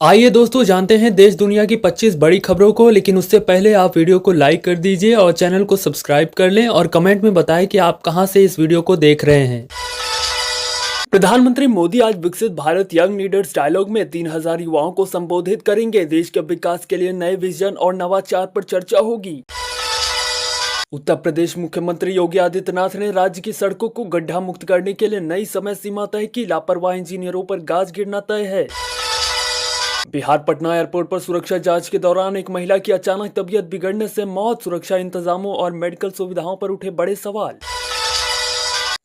आइए दोस्तों जानते हैं देश दुनिया की 25 बड़ी खबरों को। लेकिन उससे पहले आप वीडियो को लाइक कर दीजिए और चैनल को सब्सक्राइब कर लें और कमेंट में बताएं कि आप कहां से इस वीडियो को देख रहे हैं। प्रधानमंत्री मोदी आज विकसित भारत यंग लीडर्स डायलॉग में 3000 युवाओं को संबोधित करेंगे। देश के विकास के लिए नए विजन और नवाचार पर चर्चा होगी। उत्तर प्रदेश मुख्यमंत्री योगी आदित्यनाथ ने राज्य की सड़कों को गड्ढा मुक्त करने के लिए नई समय सीमा तय की। लापरवाह इंजीनियरों पर गाज गिरना तय है। बिहार पटना एयरपोर्ट पर सुरक्षा जांच के दौरान एक महिला की अचानक तबीयत बिगड़ने से मौत। सुरक्षा इंतजामों और मेडिकल सुविधाओं पर उठे बड़े सवाल।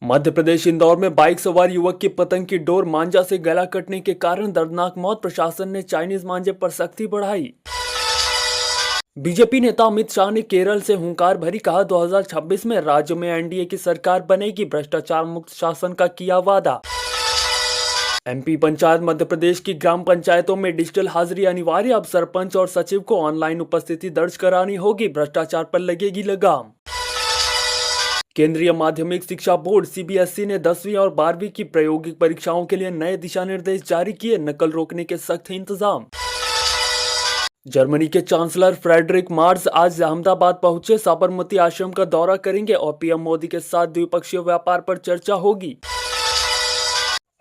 मध्य प्रदेश इंदौर में बाइक सवार युवक की पतंग की डोर मांझा से गला कटने के कारण दर्दनाक मौत। प्रशासन ने चाइनीज मांझे पर सख्ती बढ़ाई। बीजेपी नेता अमित शाह ने केरल से हुंकार भरी कहा 2026 में राज्य में एनडीए की सरकार बनेगी। भ्रष्टाचार मुक्त शासन का किया वादा। एमपी पंचायत मध्य प्रदेश की ग्राम पंचायतों में डिजिटल हाजिरी अनिवार्य। अब सरपंच और सचिव को ऑनलाइन उपस्थिति दर्ज करानी होगी। भ्रष्टाचार पर लगेगी लगाम। केंद्रीय माध्यमिक शिक्षा बोर्ड सीबीएसई ने 10वीं और 12वीं की प्रायोगिक परीक्षाओं के लिए नए दिशा निर्देश जारी किए। नकल रोकने के सख्त इंतजाम। जर्मनी के चांसलर फ्रेडरिक मार्स आज अहमदाबाद पहुंचे। साबरमती आश्रम का दौरा करेंगे और पीएम मोदी के साथ द्विपक्षीय व्यापार पर चर्चा होगी।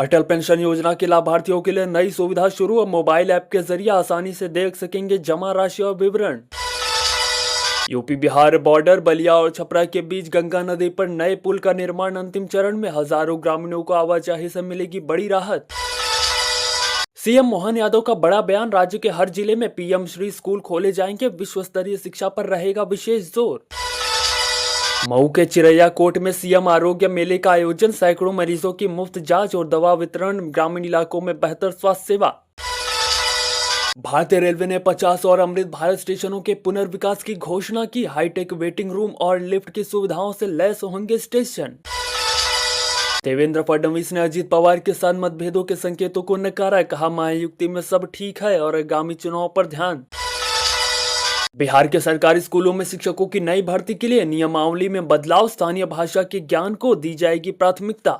अटल पेंशन योजना के लाभार्थियों के लिए नई सुविधा शुरू। अब मोबाइल ऐप के जरिए आसानी से देख सकेंगे जमा राशि और विवरण। यूपी बिहार बॉर्डर बलिया और छपरा के बीच गंगा नदी पर नए पुल का निर्माण अंतिम चरण में। हजारों ग्रामीणों को आवाजाही से मिलेगी बड़ी राहत। सीएम मोहन यादव का बड़ा बयान। राज्य के हर जिले में पीएम श्री स्कूल खोले जाएंगे। विश्व स्तरीय शिक्षा पर रहेगा विशेष जोर। मऊ के चिरैया कोट में सीएम आरोग्य मेले का आयोजन। सैकड़ों मरीजों की मुफ्त जांच और दवा वितरण। ग्रामीण इलाकों में बेहतर स्वास्थ्य सेवा। भारतीय रेलवे ने 50 और अमृत भारत स्टेशनों के पुनर्विकास की घोषणा की। हाईटेक वेटिंग रूम और लिफ्ट की सुविधाओं से लैस होंगे स्टेशन। देवेंद्र फडणवीस ने अजित पवार के साथ मतभेदों के संकेतों को नकारा। कहा महायुति में सब ठीक है और आगामी चुनाव पर ध्यान। बिहार के सरकारी स्कूलों में शिक्षकों की नई भर्ती के लिए नियमावली में बदलाव। स्थानीय भाषा के ज्ञान को दी जाएगी प्राथमिकता।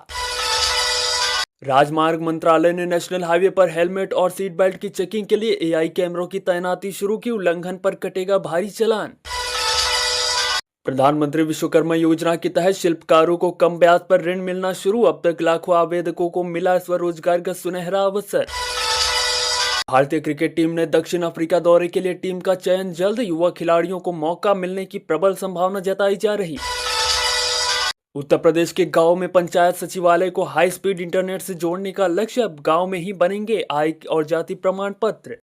राजमार्ग मंत्रालय ने नेशनल हाईवे पर हेलमेट और सीट बेल्ट की चेकिंग के लिए एआई कैमरों की तैनाती शुरू की। उल्लंघन पर कटेगा भारी चालान। प्रधानमंत्री विश्वकर्मा योजना के तहत शिल्पकारों को कम ब्याज पर ऋण मिलना शुरू। अब तक लाखों आवेदकों को मिला स्वरोजगार का सुनहरा अवसर। भारतीय क्रिकेट टीम ने दक्षिण अफ्रीका दौरे के लिए टीम का चयन जल्द। युवा खिलाड़ियों को मौका मिलने की प्रबल संभावना जताई जा रही। उत्तर प्रदेश के गांव में पंचायत सचिवालय को हाई स्पीड इंटरनेट से जोड़ने का लक्ष्य। अब गांव में ही बनेंगे आय और जाति प्रमाण पत्र।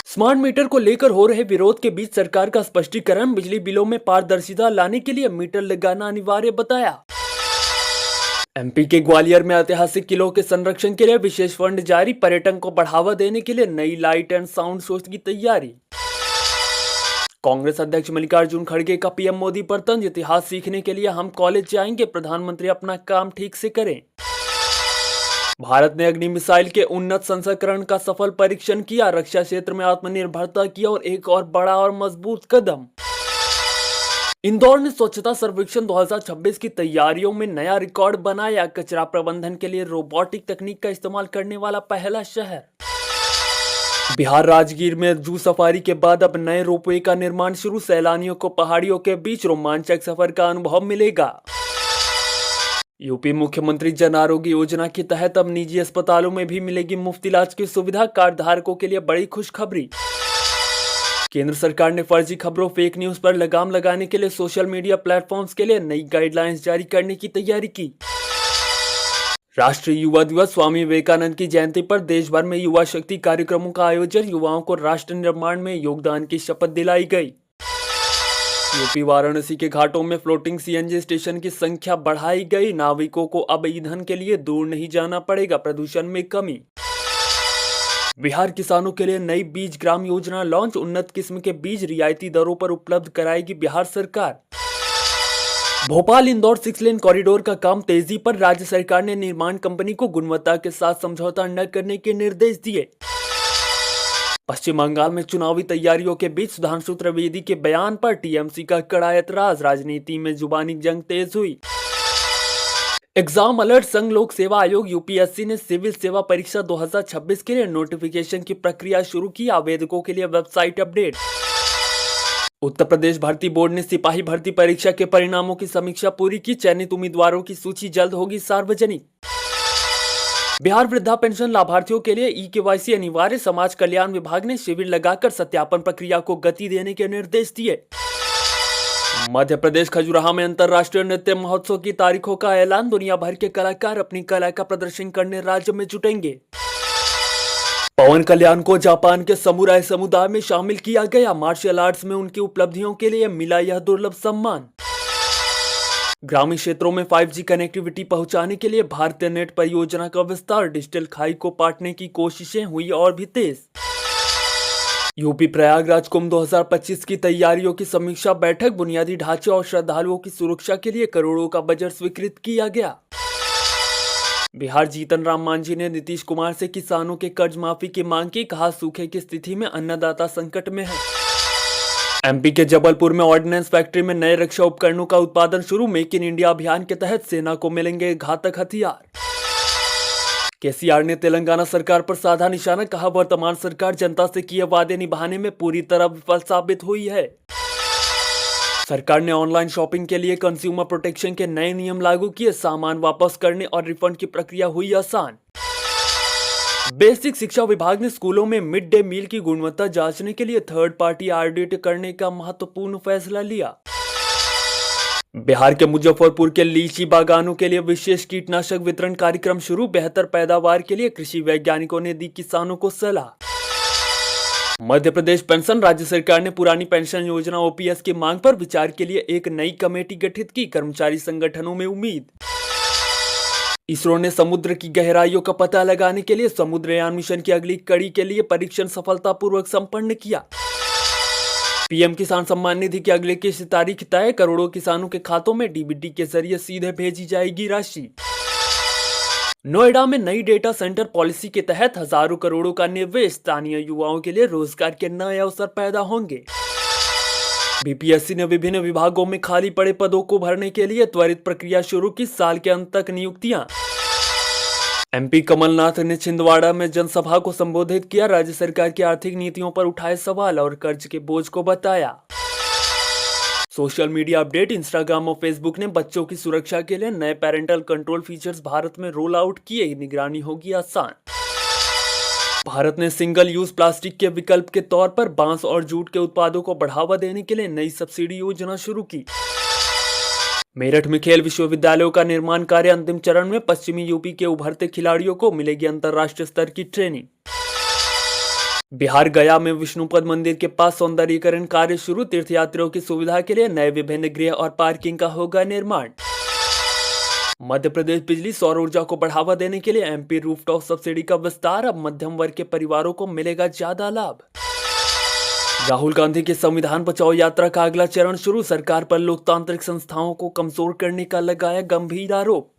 स्मार्ट मीटर को लेकर हो रहे विरोध के बीच सरकार का स्पष्टीकरण। बिजली बिलों में पारदर्शिता लाने के लिए मीटर लगाना अनिवार्य बताया। एमपी के ग्वालियर में ऐतिहासिक किलों के संरक्षण के लिए विशेष फंड जारी। पर्यटन को बढ़ावा देने के लिए नई लाइट एंड साउंड शो की तैयारी। कांग्रेस अध्यक्ष मल्लिकार्जुन खड़गे का पीएम मोदी पर तंज। इतिहास सीखने के लिए हम कॉलेज जाएंगे। प्रधानमंत्री अपना काम ठीक से करें। भारत ने अग्नि मिसाइल के उन्नत संस्करण का सफल परीक्षण किया। रक्षा क्षेत्र में आत्मनिर्भरता की और एक और बड़ा और मजबूत कदम। इंदौर ने स्वच्छता सर्वेक्षण 2026 की तैयारियों में नया रिकॉर्ड बनाया। कचरा प्रबंधन के लिए रोबोटिक तकनीक का इस्तेमाल करने वाला पहला शहर। बिहार राजगीर में जू सफारी के बाद अब नए रोपवे का निर्माण शुरू। सैलानियों को पहाड़ियों के बीच रोमांचक सफर का अनुभव मिलेगा। यूपी मुख्यमंत्री जन आरोग्य योजना के तहत अब निजी अस्पतालों में भी मिलेगी मुफ्त इलाज की सुविधा। कार्ड धारकों के लिए बड़ी खुशखबरी। केंद्र सरकार ने फर्जी खबरों फेक न्यूज पर लगाम लगाने के लिए सोशल मीडिया प्लेटफॉर्म्स के लिए नई गाइडलाइंस जारी करने की तैयारी की। राष्ट्रीय युवा दिवस स्वामी विवेकानंद की जयंती पर देश भर में युवा शक्ति कार्यक्रमों का आयोजन। युवाओं को राष्ट्र निर्माण में योगदान की शपथ दिलाई गई। यूपी वाराणसी के घाटों में फ्लोटिंग सीएनजी स्टेशन की संख्या बढ़ाई गई। नाविकों को अब ईंधन के लिए दूर नहीं जाना पड़ेगा। प्रदूषण में कमी। बिहार किसानों के लिए नई बीज ग्राम योजना लॉन्च। उन्नत किस्म के बीज रियायती दरों पर उपलब्ध कराएगी बिहार सरकार। भोपाल इंदौर 6 लेन कॉरिडोर का काम तेजी पर। राज्य सरकार ने निर्माण कंपनी को गुणवत्ता के साथ समझौता न करने के निर्देश दिए। पश्चिम बंगाल में चुनावी तैयारियों के बीच सुधांशु त्रिवेदी के बयान पर टीएमसी का कड़ा ऐतराज। राजनीति में जुबानी जंग तेज हुई। Exam alert. संघ लोक सेवा आयोग यूपीएससी ने सिविल सेवा परीक्षा 2026 के लिए नोटिफिकेशन की प्रक्रिया शुरू की। आवेदकों के लिए वेबसाइट अपडेट। उत्तर प्रदेश भर्ती बोर्ड ने सिपाही भर्ती परीक्षा के परिणामों की समीक्षा पूरी की। चयनित उम्मीदवारों की सूची जल्द होगी सार्वजनिक। बिहार वृद्धा पेंशन लाभार्थियों के लिए ई-केवाईसी अनिवार्य। समाज कल्याण विभाग ने शिविर लगाकर सत्यापन प्रक्रिया को गति देने के निर्देश दिए। मध्य प्रदेश खजुराहो में अंतर्राष्ट्रीय नृत्य महोत्सव की तारीखों का ऐलान। दुनिया भर के कलाकार अपनी कला का प्रदर्शन करने राज्य में जुटेंगे। पवन कल्याण को जापान के समुराई समुदाय में शामिल किया गया। मार्शल आर्ट्स में उनकी उपलब्धियों के लिए मिला यह दुर्लभ सम्मान। ग्रामीण क्षेत्रों में 5G कनेक्टिविटी पहुंचाने के लिए भारतीय नेट परियोजना का विस्तार। डिजिटल खाई को पाटने की कोशिशें हुई और भी तेज। यूपी प्रयागराज कुंभ 2025 की तैयारियों की समीक्षा बैठक। बुनियादी ढांचे और श्रद्धालुओं की सुरक्षा के लिए करोड़ों का बजट स्वीकृत किया गया। बिहार जीतन राम मांझी ने नीतीश कुमार से किसानों के कर्ज माफी की मांग की। कहा, सूखे की स्थिति में अन्नदाता संकट में है। एमपी के जबलपुर में ऑर्डिनेंस फैक्ट्री में नए रक्षा उपकरणों का उत्पादन शुरू। मेक इन इंडिया अभियान के तहत सेना को मिलेंगे घातक हथियार। केसीआर ने तेलंगाना सरकार पर साधा निशाना। कहा, वर्तमान सरकार जनता से किए वादे निभाने में पूरी तरह विफल साबित हुई है। सरकार ने ऑनलाइन शॉपिंग के लिए कंज्यूमर प्रोटेक्शन के नए नियम लागू किए। सामान वापस करने और रिफंड की प्रक्रिया हुई आसान। बेसिक शिक्षा विभाग ने स्कूलों में मिड डे मील की गुणवत्ता जांचने के लिए थर्ड पार्टी ऑडिट करने का महत्वपूर्ण फैसला लिया। बिहार के मुजफ्फरपुर के लीची बागानों के लिए विशेष कीटनाशक वितरण कार्यक्रम शुरू। बेहतर पैदावार के लिए कृषि वैज्ञानिकों ने दी किसानों को सलाह। मध्य प्रदेश पेंशन। राज्य सरकार ने पुरानी पेंशन योजना ओपीएस की मांग पर विचार के लिए एक नई कमेटी गठित की। कर्मचारी संगठनों में उम्मीद। इसरो ने समुद्र की गहराइयों का पता लगाने के लिए समुद्रयान मिशन की अगली कड़ी के लिए परीक्षण सफलतापूर्वक संपन्न किया। पीएम किसान सम्मान निधि की अगले किस्त तारीख तय। करोड़ों किसानों के खातों में डीबीटी के जरिए सीधे भेजी जाएगी राशि। नोएडा में नई डेटा सेंटर पॉलिसी के तहत हजारों करोड़ों का निवेश। स्थानीय युवाओं के लिए रोजगार के नए अवसर पैदा होंगे। बीपीएससी ने विभिन्न विभागों में खाली पड़े पदों को भरने के लिए त्वरित प्रक्रिया शुरू की। साल के अंत तक नियुक्तियां। एमपी कमलनाथ ने छिंदवाड़ा में जनसभा को संबोधित किया। राज्य सरकार की आर्थिक नीतियों पर उठाए सवाल और कर्ज के बोझ को बताया। Social media update. इंस्टाग्राम और फेसबुक ने बच्चों की सुरक्षा के लिए नए पेरेंटल कंट्रोल फीचर्स भारत में रोल आउट किए। निगरानी होगी आसान। भारत ने सिंगल यूज प्लास्टिक के विकल्प के तौर पर बांस और जूट के उत्पादों को बढ़ावा देने के लिए नई सब्सिडी योजना शुरू की। मेरठ में खेल विश्वविद्यालयों का निर्माण कार्य अंतिम चरण में। पश्चिमी यूपी के उभरते खिलाड़ियों को मिलेगी अंतर्राष्ट्रीय स्तर की ट्रेनिंग। बिहार गया में विष्णुपद मंदिर के पास सौंदर्यीकरण कार्य शुरू। तीर्थयात्रियों की सुविधा के लिए नए विभिन्न गृह और पार्किंग का होगा निर्माण। मध्य प्रदेश बिजली सौर ऊर्जा को बढ़ावा देने के लिए एमपी रूफटॉप सब्सिडी का विस्तार। अब मध्यम वर्ग के परिवारों को मिलेगा ज्यादा लाभ। राहुल गांधी की संविधान बचाओ यात्रा का अगला चरण शुरू। सरकार पर लोकतांत्रिक संस्थाओं को कमजोर करने का लगाया गंभीर आरोप।